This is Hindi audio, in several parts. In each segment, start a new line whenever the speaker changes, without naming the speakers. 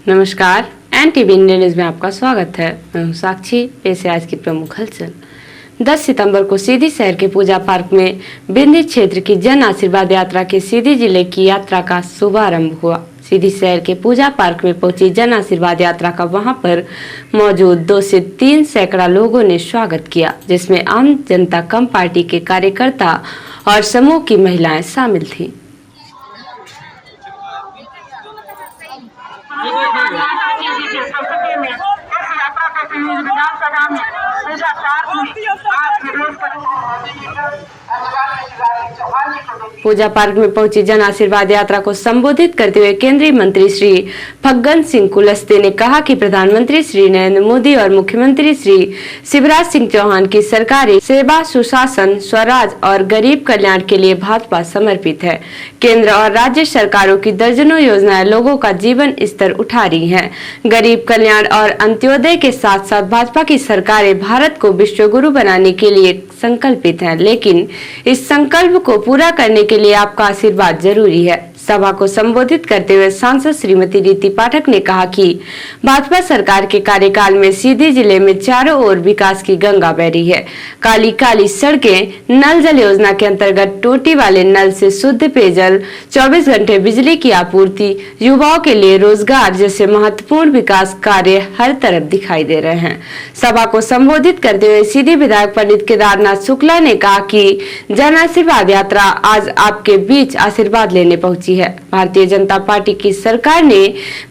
नमस्कार, NTV इंडिया न्यूज में आपका स्वागत है। मैं हूं साक्षी। पेश है आज की प्रमुख हलचल। 10 सितंबर को सीधी शहर के पूजा पार्क में बिंदी क्षेत्र की जन आशीर्वाद यात्रा के सीधी जिले की यात्रा का शुभारंभ हुआ। सीधी शहर के पूजा पार्क में पहुंची जन आशीर्वाद यात्रा का वहां पर मौजूद 2 से 3 सैकड़ा लोगों ने स्वागत किया, जिसमें आम जनता कम पार्टी के कार्यकर्ता और समूह की महिलाएं शामिल थी। पूजा पार्क में पहुंची जन आशीर्वाद यात्रा को संबोधित करते हुए केंद्रीय मंत्री श्री फग्गन सिंह कुलस्ते ने कहा कि प्रधानमंत्री श्री नरेंद्र मोदी और मुख्यमंत्री श्री शिवराज सिंह चौहान की सरकार सेवा, सुशासन, स्वराज और गरीब कल्याण के लिए भाजपा समर्पित है। केंद्र और राज्य सरकारों की दर्जनों योजनाएं लोगों का जीवन स्तर उठा रही हैं। गरीब कल्याण और अंत्योदय के साथ साथ भाजपा की सरकारें भारत को विश्व गुरु बनाने के लिए संकल्पित हैं, लेकिन इस संकल्प को पूरा करने के लिए आपका आशीर्वाद जरूरी है। सभा को संबोधित करते हुए सांसद श्रीमती रीति पाठक ने कहा कि भाजपा सरकार के कार्यकाल में सीधी जिले में चारों ओर विकास की गंगा बह रही है। काली काली सड़कें, नल जल योजना के अंतर्गत टोटी वाले नल से शुद्ध पेयजल, 24 घंटे बिजली की आपूर्ति, युवाओं के लिए रोजगार जैसे महत्वपूर्ण विकास कार्य हर तरफ दिखाई दे रहे हैं। सभा को संबोधित करते हुए सीधी विधायक पंडित केदारनाथ शुक्ला ने कहा कि जन आशीर्वाद यात्रा आज आपके बीच आशीर्वाद लेने पहुंची है। भारतीय जनता पार्टी की सरकार ने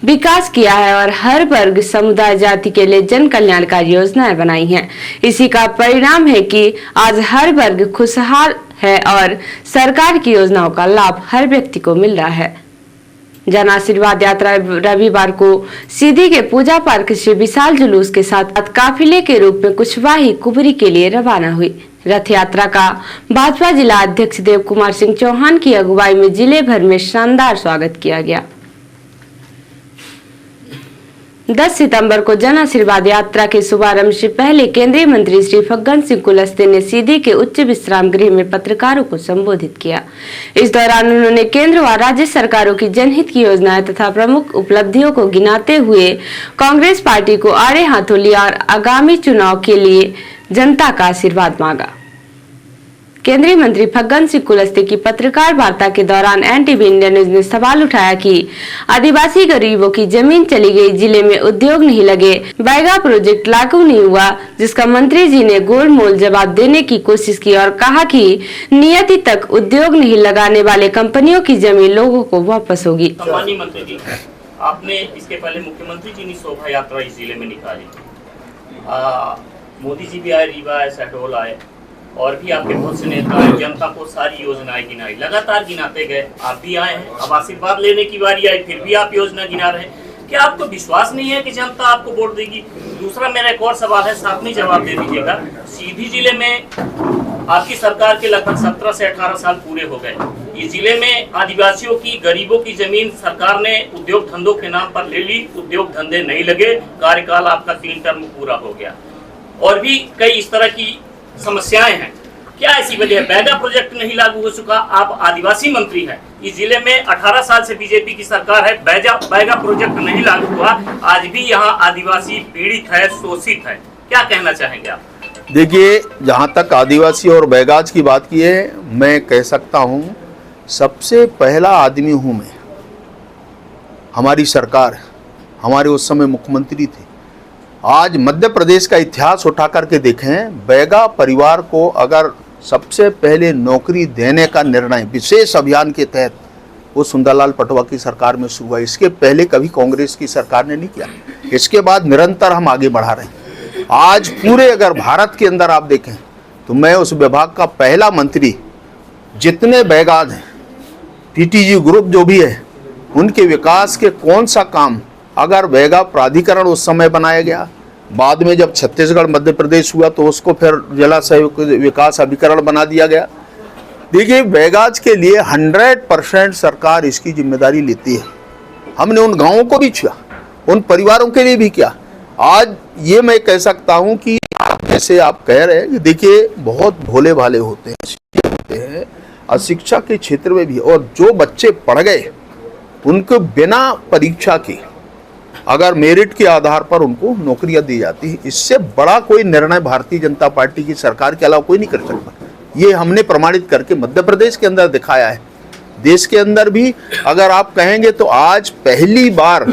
विकास किया है और हर वर्ग, समुदाय, जाति के लिए जन कल्याणकारी योजनाएं बनाई हैं। इसी का परिणाम है कि आज हर वर्ग खुशहाल है और सरकार की योजनाओं का लाभ हर व्यक्ति को मिल रहा है। जन आशीर्वाद यात्रा रविवार को सीधी के पूजा पार्क से विशाल जुलूस के साथ काफिले के रूप में कुशवाही कुबरी के लिए रवाना हुई। रथ यात्रा का भाजपा जिला अध्यक्ष देव कुमार सिंह चौहान की अगुवाई में जिले भर में शानदार स्वागत किया गया। 10 सितंबर को जन आशीर्वाद यात्रा के शुभारंभ से पहले केंद्रीय मंत्री श्री फग्गन सिंह कुलस्ते ने सीधी के उच्च विश्राम गृह में पत्रकारों को संबोधित किया। इस दौरान उन्होंने केंद्र व राज्य सरकारों की जनहित की योजनाएं तथा प्रमुख उपलब्धियों को गिनाते हुए कांग्रेस पार्टी को आड़े हाथों लिया और आगामी चुनाव के लिए जनता का आशीर्वाद मांगा। केंद्रीय मंत्री फग्गन सिंह कुलस्ते की पत्रकार वार्ता के दौरान NTV इंडिया न्यूज ने सवाल उठाया कि आदिवासी गरीबों की जमीन चली गई, जिले में उद्योग नहीं लगे, बैगा प्रोजेक्ट लागू नहीं हुआ, जिसका मंत्री जी ने गोलमोल जवाब देने की कोशिश की और कहा कि नियति तक उद्योग नहीं लगाने वाले कंपनियों की जमीन लोगों को वापस होगी।
सम्मानीय मंत्री जी, आपने इसके पहले मुख्यमंत्री जी ने शोभा यात्रा इस जिले में निकाली, मोदी जी भी आए, रीवा आए, शहडोल आए और भी आपके बहुत से नेता आए, जनता को सारी योजनाएं गिनाई, लगातार गिनाते गए। आप भी आए हैं, अब आशीर्वाद लेने की बारी आई, फिर भी आप योजना गिना रहे हैं। क्या आपको विश्वास नहीं है कि जनता आपको वोट देगी? दूसरा मेरा एक और सवाल है, साथ में जवाब दे दीजिएगा। सीधी जिले में आपकी सरकार के लगभग 17 से 18 साल पूरे हो गए। इस जिले में आदिवासियों की, गरीबों की जमीन सरकार ने उद्योग धंधों के नाम पर ले ली, उद्योग धंधे नहीं लगे, कार्यकाल आपका 3 टर्म पूरा हो गया और भी कई इस तरह की समस्याएं हैं। क्या ऐसी वजह है? बैगा प्रोजेक्ट नहीं लागू हो चुका? आप आदिवासी मंत्री हैं, इस जिले में 18 साल से बीजेपी की सरकार है, बैगा प्रोजेक्ट नहीं लागू हुआ, आज भी यहाँ आदिवासी पीड़ित है, शोषित है। क्या कहना चाहेंगे आप?
देखिए, जहाँ तक आदिवासी और बैगाज की बात की है, मैं कह सकता हूँ सबसे पहला आदमी हूँ मैं। हमारी सरकार, हमारे उस समय मुख्यमंत्री थे। आज मध्य प्रदेश का इतिहास उठा करके देखें, बैगा परिवार को अगर सबसे पहले नौकरी देने का निर्णय विशेष अभियान के तहत वो सुंदरलाल पटवा की सरकार में शुरू हुआ। इसके पहले कभी कांग्रेस की सरकार ने नहीं किया। इसके बाद निरंतर हम आगे बढ़ा रहे हैं। आज पूरे अगर भारत के अंदर आप देखें तो मैं उस विभाग का पहला मंत्री। जितने बैगाज हैं, PTG ग्रुप जो भी है, उनके विकास के कौन सा काम, अगर बैगा प्राधिकरण उस समय बनाया गया, बाद में जब छत्तीसगढ़ मध्य प्रदेश हुआ तो उसको फिर जिला सहयोग विकास अभिकरण बना दिया गया। देखिए, बैगाज के लिए 100% सरकार इसकी जिम्मेदारी लेती है। हमने उन गांवों को भी छुआ, उन परिवारों के लिए भी किया। आज ये मैं कह सकता हूं कि जैसे आप कह रहे हैं, देखिए बहुत भोले भाले होते हैं, अशिक्षा के क्षेत्र में भी, और जो बच्चे पढ़ गए उनको बिना परीक्षा के अगर मेरिट के आधार पर उनको नौकरियां दी जाती है। इससे बड़ा कोई निर्णय भारतीय जनता पार्टी की सरकार के अलावा कोई नहीं कर सकता। ये हमने प्रमाणित करके मध्य प्रदेश के अंदर दिखाया है। देश के अंदर भी अगर आप कहेंगे तो आज पहली बार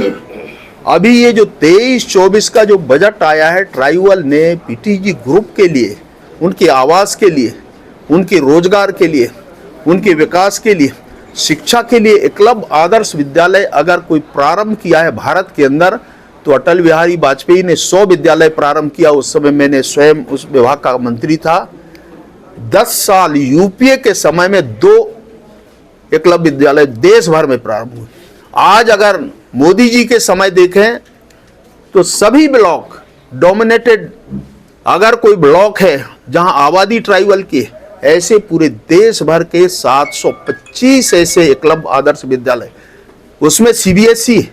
अभी ये जो 23-24 का जो बजट आया है, ट्राइबल ने पीटीजी ग्रुप के लिए, उनके आवास के लिए, उनके रोजगार के लिए, उनके विकास के लिए, शिक्षा के लिए एकलव्य आदर्श विद्यालय अगर कोई प्रारंभ किया है भारत के अंदर तो अटल बिहारी वाजपेयी ने 100 विद्यालय प्रारंभ किया। उस समय मैंने स्वयं उस विभाग का मंत्री था। 10 साल यूपीए के समय में 2 एकलव्य विद्यालय देश भर में प्रारंभ हुए। आज अगर मोदी जी के समय देखें तो सभी ब्लॉक डोमिनेटेड, अगर कोई ब्लॉक है जहां आबादी ट्राइबल की, ऐसे पूरे देश भर के 725 ऐसे एकलव्य आदर्श विद्यालय, उसमें सीबीएसई,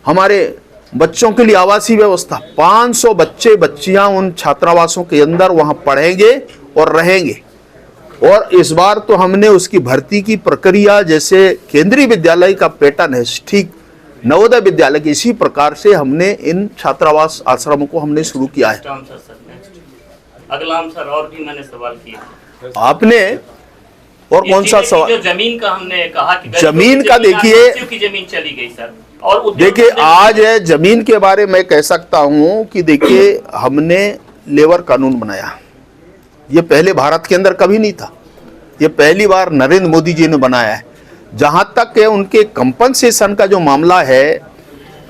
हमारे बच्चों के लिए आवासीय व्यवस्था, 500 बच्चे बच्चियां उन छात्रावासों के अंदर वहां पढ़ेंगे और रहेंगे। और इस बार तो हमने उसकी भर्ती की प्रक्रिया जैसे केंद्रीय विद्यालय का पैटर्न है, ठीक नवोदय विद्यालय के इसी प्रकार से हमने इन छात्रावास आश्रमों को हमने शुरू किया है।
अगला सर और भी मैंने सवाल किया
आपने, और कौन सा सवाल?
जो जमीन का हमने कहा कि
जमीन का देखिए,
की जमीन चली गई सर, और
देखिए आज है जमीन के बारे में कह सकता हूं कि देखिए हमने लेबर कानून बनाया। ये पहले भारत के अंदर कभी नहीं था, ये पहली बार नरेंद्र मोदी जी ने बनाया है। जहां तक है उनके कंपनसेशन का जो मामला है,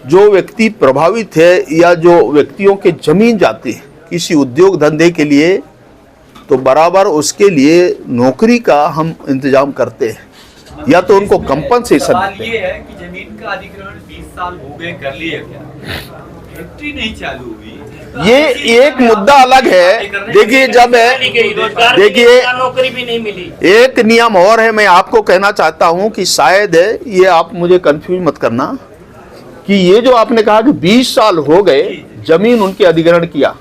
जो व्यक्ति प्रभावित है या जो व्यक्तियों के जमीन जाती है किसी उद्योग धंधे के लिए, तो बराबर उसके लिए नौकरी का हम इंतजाम करते हैं या तो उनको कंपनसेशन देते हैं।
ये है कि जमीन का अधिग्रहण 20 साल हो गए, कर लिए क्या? फैक्ट्री नहीं चालू हुई,
ये एक मुद्दा अलग है। देखिए जब है, देखिए
नौकरी भी नहीं मिली।
एक नियम और है, मैं आपको कहना चाहता हूं कि शायद ये आप मुझे कंफ्यूज मत करना कि ये जो आपने कहा कि 20 साल हो गए जमीन उनके अधिग्रहण किया,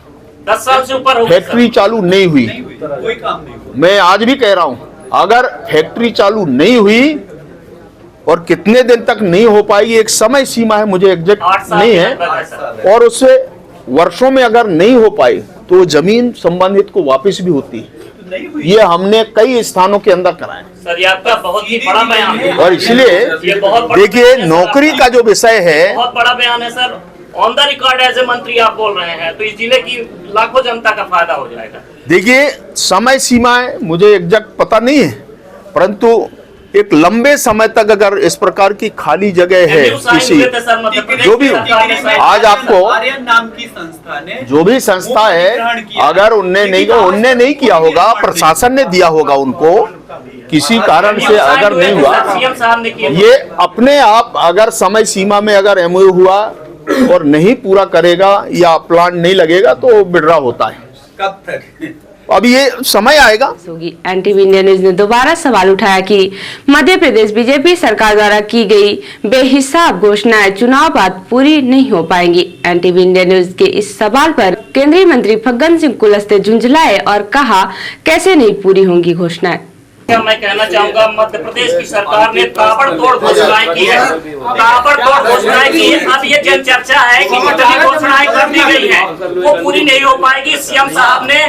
10 साल से ऊपर हो गए,
फैक्ट्री चालू नहीं हुई।
कोई काम नहीं हुआ।
मैं आज भी कह रहा हूं, अगर फैक्ट्री चालू नहीं हुई और कितने दिन तक नहीं हो पाएगी, एक समय सीमा है, मुझे एग्जैक्ट नहीं है, और उससे वर्षों में अगर नहीं हो पाई तो जमीन संबंधित को वापस भी होती है। ये हमने कई स्थानों के अंदर कराया
सर। ये आपका बहुत ही बड़ा बयान है,
और इसलिए देखिए नौकरी का जो विषय है,
बहुत बड़ा बयान है sir. On the record as a मंत्री आप बोल रहे हैं, तो इस जिले की लाखों जनता का फायदा हो जाएगा।
देखिए समय सीमाएं मुझे एग्जैक्ट पता नहीं है, परंतु एक लंबे समय तक अगर इस प्रकार की खाली जगह है किसी, जो भी आज आपको
आर्यन नाम की संस्था ने,
जो भी संस्था है, अगर उनने नहीं किया होगा, प्रशासन ने दिया होगा उनको, किसी कारण से अगर नहीं हुआ, ये अपने आप अगर समय सीमा में अगर एमओयू हुआ और नहीं पूरा करेगा या प्लान नहीं लगेगा तो विड्रॉ होता है।
कब तक?
अब ये समय आएगा।
एनटीवी इंडिया न्यूज ने दोबारा सवाल उठाया कि मध्य प्रदेश बीजेपी सरकार द्वारा की गई बेहिसाब घोषणाएं चुनाव बाद पूरी नहीं हो पाएंगी। एनटीवी इंडिया न्यूज के इस सवाल पर केंद्रीय मंत्री फग्गन सिंह कुलस्ते झुंझलाए और कहा, कैसे नहीं पूरी होंगी घोषणाएं?
मैं कहना चाहूंगा मध्य प्रदेश की सरकार ने ताबड़तोड़ घोषणाएं की है, ताबड़तोड़ घोषणाएं की है। अब ये जन चर्चा है कि जितनी घोषणाएं कर दी गई है वो पूरी नहीं हो पाएगी। सीएम साहब ने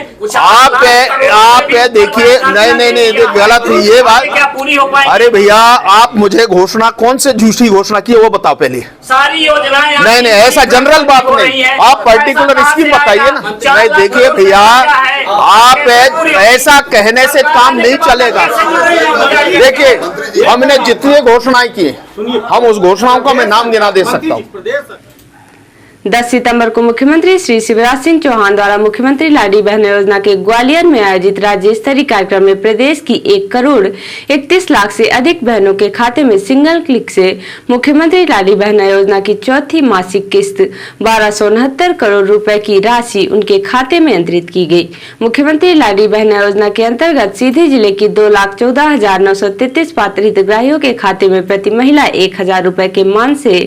आप देखिए, नहीं गलत है ये बात।
क्या पूरी हो पाएगी?
अरे भैया आप मुझे घोषणा कौन से झूठी घोषणा की है वो बताओ पहले।
सारी योजनाएं
नहीं ऐसा जनरल बात नहीं, आप पर्टिकुलर स्कीम बताइए ना। नहीं देखिए भैया, आप ऐसा कहने से काम नहीं चलेगा। देखिए हमने जितनी घोषणाएं की, हम उस घोषणाओं का मैं नाम गिना दे सकता हूँ।
10 सितंबर को मुख्यमंत्री श्री शिवराज सिंह चौहान द्वारा मुख्यमंत्री लाडली बहन योजना के ग्वालियर में आयोजित राज्य स्तरीय कार्यक्रम में प्रदेश की 1 करोड़ 31 लाख से अधिक बहनों के खाते में सिंगल क्लिक से मुख्यमंत्री लाडली बहन योजना की चौथी मासिक किस्त 1269 करोड़ रुपए की राशि उनके खाते में अंतरित की गई। मुख्यमंत्री लाडली बहन योजना के अंतर्गत सीधी जिले की 2,14,933 पात्र हितग्राहियों के खाते में प्रति महिला 1,000 रुपए के मान से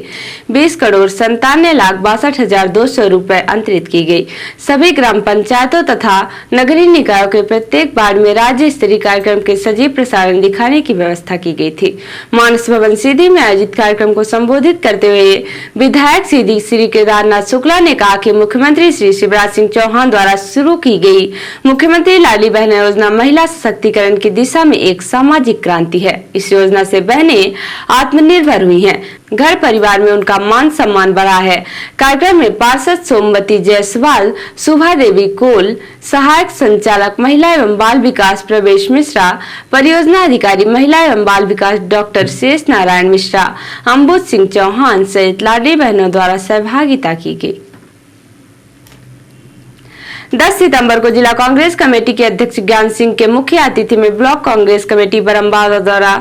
20 करोड़ 97 लाख 62 62,200 रुपए अंतरित की गई। सभी ग्राम पंचायतों तथा नगरीय निकायों के प्रत्येक वार्ड में राज्य स्तरीय कार्यक्रम के सजीव प्रसारण दिखाने की व्यवस्था की गई थी। मानस भवन सीधी में आयोजित कार्यक्रम को संबोधित करते हुए विधायक सीधी श्री केदारनाथ शुक्ला ने कहा कि मुख्यमंत्री श्री शिवराज सिंह चौहान द्वारा शुरू की गई मुख्यमंत्री लाडली बहन योजना महिला सशक्तिकरण की दिशा में एक सामाजिक क्रांति है। इस योजना से बहनें आत्मनिर्भर हुई हैं, घर परिवार में उनका मान सम्मान बढ़ा है। कार्यक्रम में पार्षद सोमवती जायसवाल, सुभा देवी कोल, सहायक संचालक महिला एवं बाल विकास प्रवेश मिश्रा, परियोजना अधिकारी महिला एवं बाल विकास डॉक्टर शेष नारायण मिश्रा, अम्बुज सिंह चौहान सहित लाडली बहनों द्वारा सहभागिता की गई। 10 सितंबर को जिला कांग्रेस कमेटी के अध्यक्ष ज्ञान सिंह के मुख्य अतिथि में ब्लॉक कांग्रेस कमेटी बरमबाग द्वारा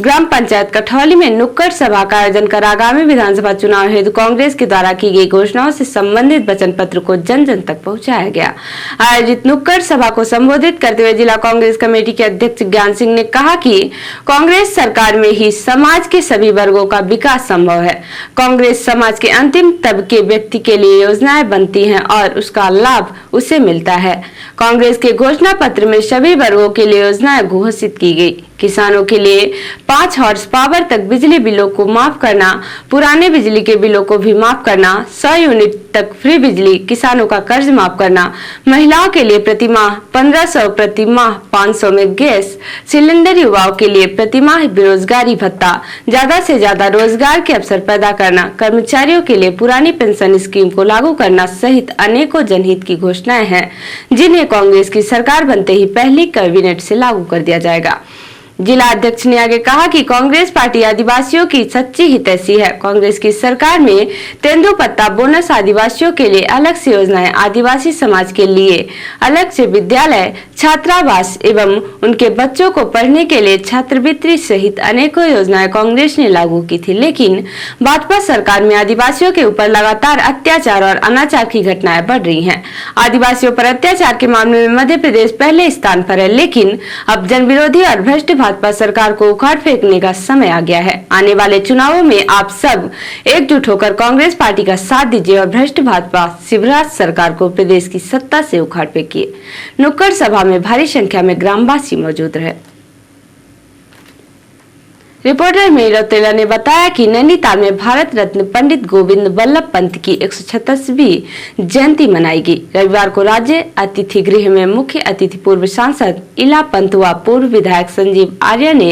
ग्राम पंचायत कठौली में नुक्कड़ सभा का आयोजन कर आगामी विधानसभा चुनाव हेतु कांग्रेस के द्वारा की गई घोषणाओं से संबंधित वचन पत्र को जन जन तक पहुंचाया गया। आयोजित नुक्कड़ सभा को संबोधित करते हुए जिला कांग्रेस कमेटी के अध्यक्ष ज्ञान सिंह ने कहा कि कांग्रेस सरकार में ही समाज के सभी वर्गों का विकास संभव है। कांग्रेस समाज के अंतिम तबके व्यक्ति के लिए योजनाएं बनती हैं और उसका लाभ उसे मिलता है। कांग्रेस के घोषणा पत्र में सभी वर्गों के लिए योजनाएं घोषित की गई। किसानों के लिए 5 हॉर्स पावर तक बिजली बिलों को माफ करना, पुराने बिजली के बिलों को भी माफ करना, 100 यूनिट तक फ्री बिजली, किसानों का कर्ज माफ करना, महिलाओं के लिए प्रतिमाह 1500, प्रतिमाह 500 में गैस सिलेंडर, युवाओं के लिए प्रतिमाह बेरोजगारी भत्ता, ज्यादा से ज्यादा रोजगार के अवसर पैदा करना, कर्मचारियों के लिए पुरानी पेंशन स्कीम को लागू करना सहित अनेकों जनहित की घोषणाएं हैं, जिन्हें कांग्रेस की सरकार बनते ही पहली कैबिनेट से लागू कर दिया जाएगा। जिला अध्यक्ष ने आगे कहा कि कांग्रेस पार्टी आदिवासियों की सच्ची हितैषी है। कांग्रेस की सरकार में तेंदुपत्ता बोनस, आदिवासियों के लिए अलग से योजनाएं, आदिवासी समाज के लिए अलग से विद्यालय, छात्रावास एवं उनके बच्चों को पढ़ने के लिए छात्रवृत्ति सहित अनेकों योजनाएं कांग्रेस ने लागू की थी। लेकिन भाजपा सरकार में आदिवासियों के ऊपर लगातार अत्याचार और अनाचार की घटनाएं बढ़ रही हैं। आदिवासियों पर अत्याचार के मामले में मध्य प्रदेश पहले स्थान पर है, लेकिन अब जन विरोधी और भ्रष्ट भाजपा सरकार को उखाड़ फेंकने का समय आ गया है। आने वाले चुनावों में आप सब एकजुट होकर कांग्रेस पार्टी का साथ दीजिए और भ्रष्ट भाजपा शिवराज सरकार को प्रदेश की सत्ता से उखाड़ फेंकिए। नुक्कड़ सभा में भारी संख्या में ग्रामवासी मौजूद रहे। रिपोर्टर मीरा तेला ने बताया कि नैनीताल में भारत रत्न पंडित गोविंद बल्लभ पंत की 136वीं जयंती मनाई गई। रविवार को राज्य अतिथि गृह में मुख्य अतिथि पूर्व सांसद इला पंत व पूर्व विधायक संजीव आर्य ने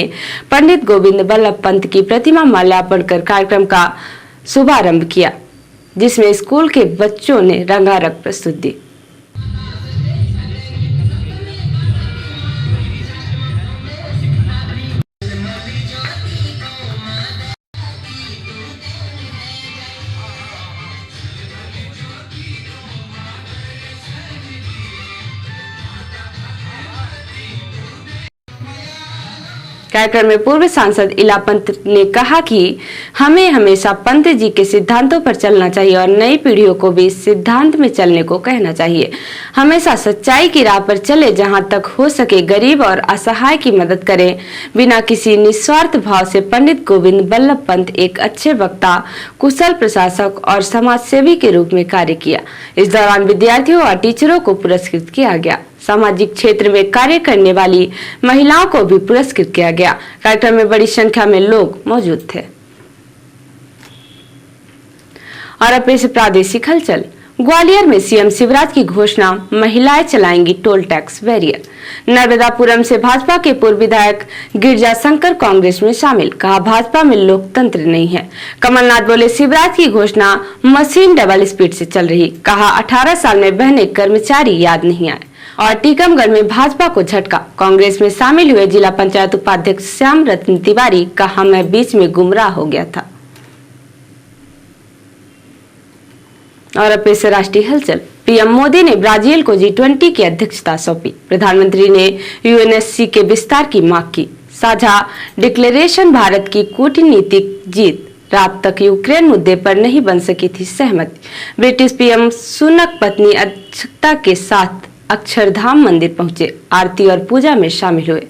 पंडित गोविंद बल्लभ पंत की प्रतिमा माल्यार्पण कर कार्यक्रम का शुभारंभ किया, जिसमें स्कूल के बच्चों ने रंगारंग प्रस्तुति दी। कार्यक्रम में पूर्व सांसद इला पंत ने कहा कि हमें हमेशा पंत जी के सिद्धांतों पर चलना चाहिए और नई पीढ़ियों को भी इस सिद्धांत में चलने को कहना चाहिए। हमेशा सच्चाई की राह पर चले, जहां तक हो सके गरीब और असहाय की मदद करें। बिना किसी निस्वार्थ भाव से पंडित गोविंद बल्लभ पंत एक अच्छे वक्ता, कुशल प्रशासक और समाज सेवी के रूप में कार्य किया। इस दौरान विद्यार्थियों और टीचरों को पुरस्कृत किया गया। सामाजिक क्षेत्र में कार्य करने वाली महिलाओं को भी पुरस्कृत किया गया। कार्यक्रम में बड़ी संख्या में लोग मौजूद थे। और अब पेश प्रादेशिक हलचल। ग्वालियर में सीएम शिवराज की घोषणा, महिलाएं चलाएंगी टोल टैक्स बैरियर। नर्मदापुरम से भाजपा के पूर्व विधायक गिरजा शंकर कांग्रेस में शामिल। कहा, भाजपा में लोकतंत्र नहीं है। कमलनाथ बोले, शिवराज की घोषणा मशीन डबल स्पीड से चल रही। कहा, 18 साल में बहने कर्मचारी याद नहीं आए। और टीकमगढ़ में भाजपा को झटका, कांग्रेस में शामिल हुए जिला पंचायत उपाध्यक्ष श्याम रतन तिवारी। कहा, मैं बीच में गुमराह हो गया था। और अब पेश राष्ट्रीय हलचल। पीएम मोदी ने ब्राजील को G20 की अध्यक्षता सौंपी। प्रधानमंत्री ने यूएनएससी के विस्तार की मांग की। साझा डिक्लेरेशन, भारत की कूटनीतिक जीत। रात तक यूक्रेन मुद्दे पर नहीं बन सकी थी सहमति। ब्रिटिश पीएम सुनक पत्नी अक्षता के साथ अक्षरधाम मंदिर पहुंचे, आरती और पूजा में शामिल हुए।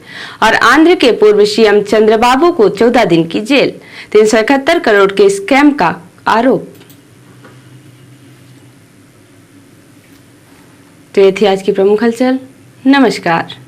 और आंध्र के पूर्व सीएम चंद्रबाबू को 14 दिन की जेल, 371 करोड़ के स्कैम का आरोप। तो ये थी आज की प्रमुख हलचल। नमस्कार।